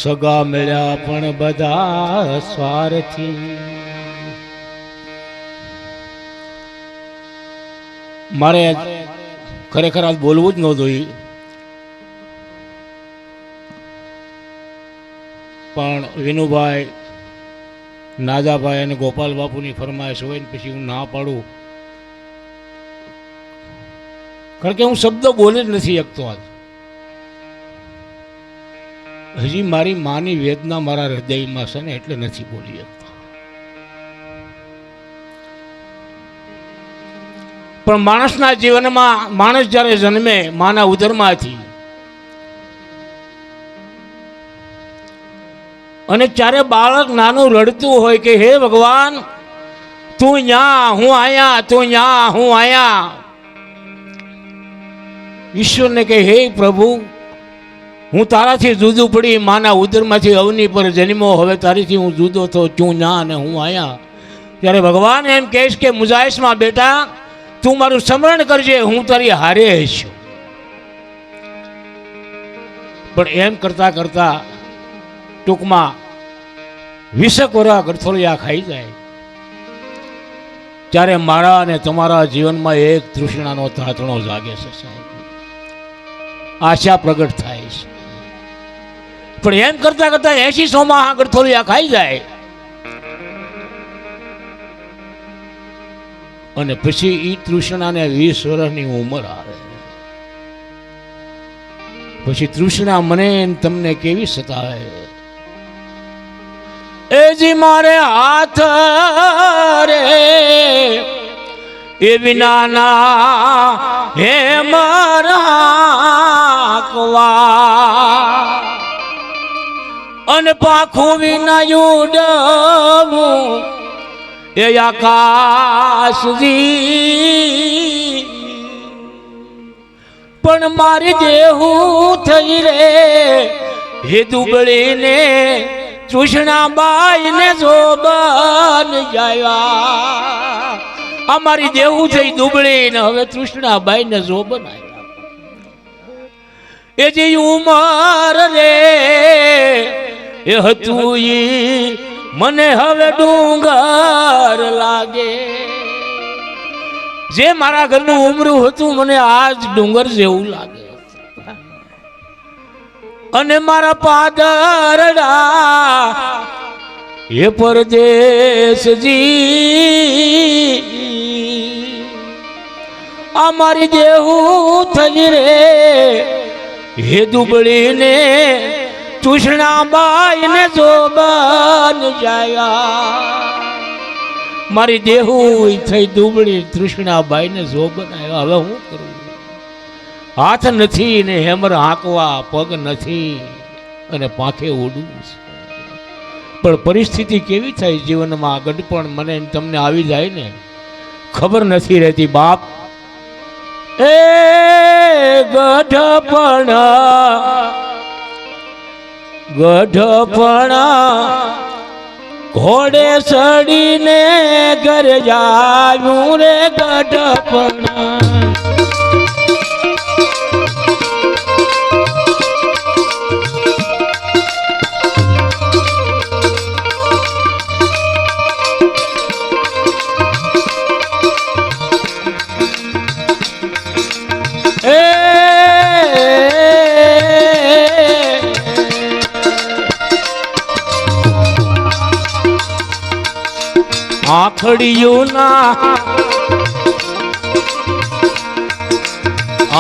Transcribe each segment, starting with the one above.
સગા મળ્યા પણ બધા સ્વાર્થી. મારે ખરેખર આજ બોલવું જ નહોતું, પણ વિનુભાઈ, નાદાભાઈ અને ગોપાલ બાપુની ફરમાઈશ હોય ને પછી હું ના પાડું, કારણ કે હું શબ્દ બોલી જ નથી શકતો. આજ હજી મારી માની વેદના મારા હૃદયમાં છે ને, એટલે નથી બોલી શકતો. પણ માણસના જીવનમાં માણસ જ્યારે જન્મે માના ઉદરમાંથી, અને ત્યારે બાળક નાનું રડતું હોય કે હે ભગવાન તું ન્યા હું આયા, તું ન્યા હું આયા. ઈશ્વરને કહે હે પ્રભુ હું તારાથી જુદું પડી માના ઉદરમાંથી અવની પર જન્મો, હવે તારીથી હું જુદો થો, તું ન્યા અને હું આયા. ત્યારે ભગવાન એમ કહેશ કે મુજાઈશમાં બેટા તું મારું સ્મરણ કરજે, હું તારી હારે છું. પણ એમ કરતા કરતા ટૂંકમાં 20 વર્ષ ગરથોલિયા ખાઈ જાય ત્યારે મારા અને તમારા જીવનમાં એક તૃષ્ણાનો તાતણો જાગે છે સાહેબ, આશા પ્રગટ થાય છે. પણ એમ કરતા કરતા 80 માં ગરથોલિયા ખાઈ જાય અને પછી ઈ તૃષ્ણાને 20 વર્ષની ઉંમર આવે, પછી તૃષ્ણા મને તમને કેવી સતાવે. એજી મારે હાથ રે એ વિનાના હે મરાકવા, અને પાખું વિનાયું ડમું એ આકાશજી. પણ મારી દેહું થઈ રે હે દુબળીને તૃષ્ણાબાઈ ને જોબન જાયા. અમારી દેવું થઈ દુબળી ને હવે તૃષ્ણાબાઈ ને જોબન આવ્યા. એ જે ઉમર રે એ હતું ઈ મને હવે ડુંગર લાગે. જે મારા ઘરનું ઉમરું હતું મને આજ ડુંગર જેવું લાગે. અને મારા પાદરડા એ પરદેશજી, અમારી દેવું થઈ રે હે દુબળીને તૃષ્ણાબાઈ ને જોબન જાયા. મારી દેવું થઈ દુબળી તૃષ્ણાબાઈ ને જોબન આવ્યા. હવે હું કરું? હાથ નથી ને હેમર હાંકવા પગ નથી અને પાંખે ઉડવું છે. પણ પરિસ્થિતિ કેવી થાય જીવનમાં, ગડપણ મને તમને આવી જાય ને ખબર નથી રહેતી બાપ. એ ગઢપણ ઘોડે ચડીને ઘર જાયું રે ગઢપણ.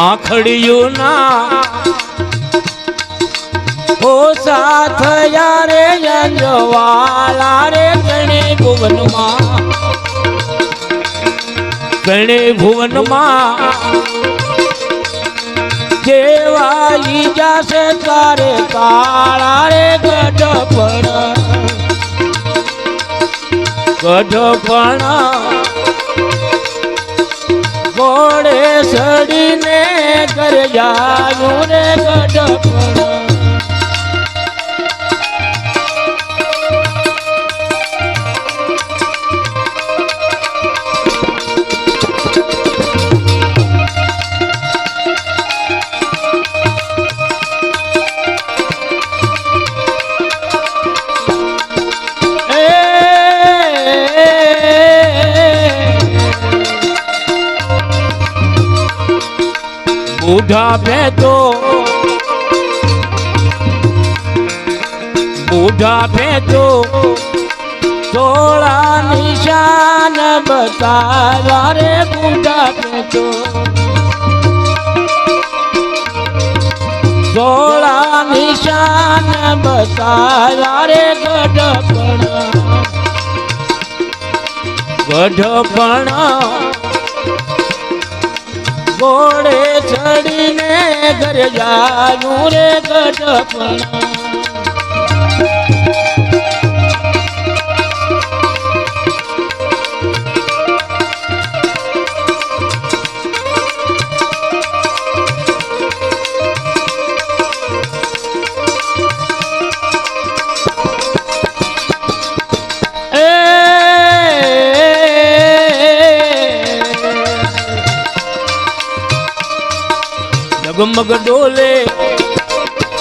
આખડિયું ના ઓ સાથ યારે અંજવાલા રે ગણે ભુવનમાં જેવા ઈ જાશે તારે કાળા રે ગઢપણ. ઘોડે સડીને ઘર જાયું રે ગઢપણ. બુઢા ભેતો થોડા નિશાન બતાવ્યા રે બુઢા ભેતો થોડા નિશાન બતાવ્યા રે ગઢપણ ઘોડે ચડીને ઘર જાયું રે ગઢપણ ડગમગ ડોલે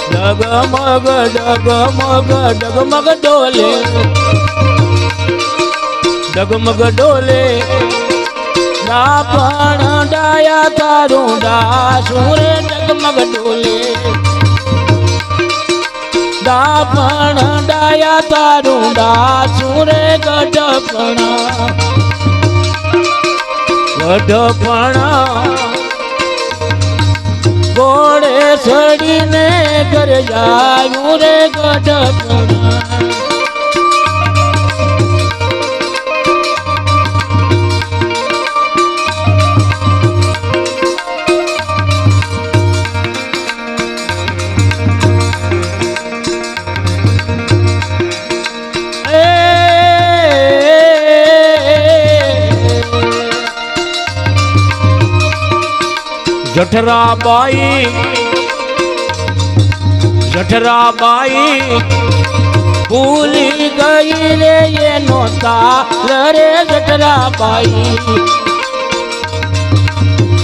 ડગમગ ડગમગ ડગમગ ડોલે ડગમગ ડોલે પણ ડાયા તારું ડાસું રે ડગમગ ડોલે પણ ડાયા તારું ડાસું રે ગઢપણ ઘોડે ચડીને ઘર જાયું રે ગઢપણ જઠરાબાઈ ભૂલી ગઈ રે એનો તાલ રે જઠરાબાઈ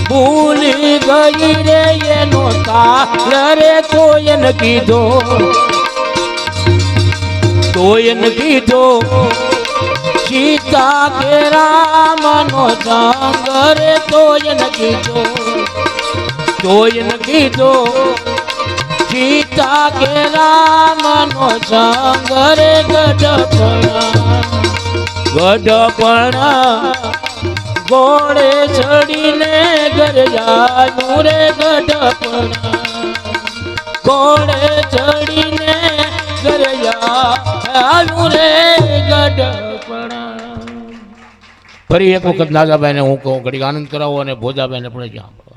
ભૂલી ગઈ રે એનો તાલ રે તોયન કીધો સીતા કે રામનો સંગ રે તોયન કીધો સીતા કે રામનો સંગ રે ગઢપણ ઘોડે ચડીને ઘર જાયું રે ગઢપણ ઘોડે ચડીને ઘર જાયું રે ગઢપણ ફરી એક વખત નાગાભાઈને હું કહું ઘડી આનંદ કરાવો અને ભોજાભાઈને પણ જ્યાં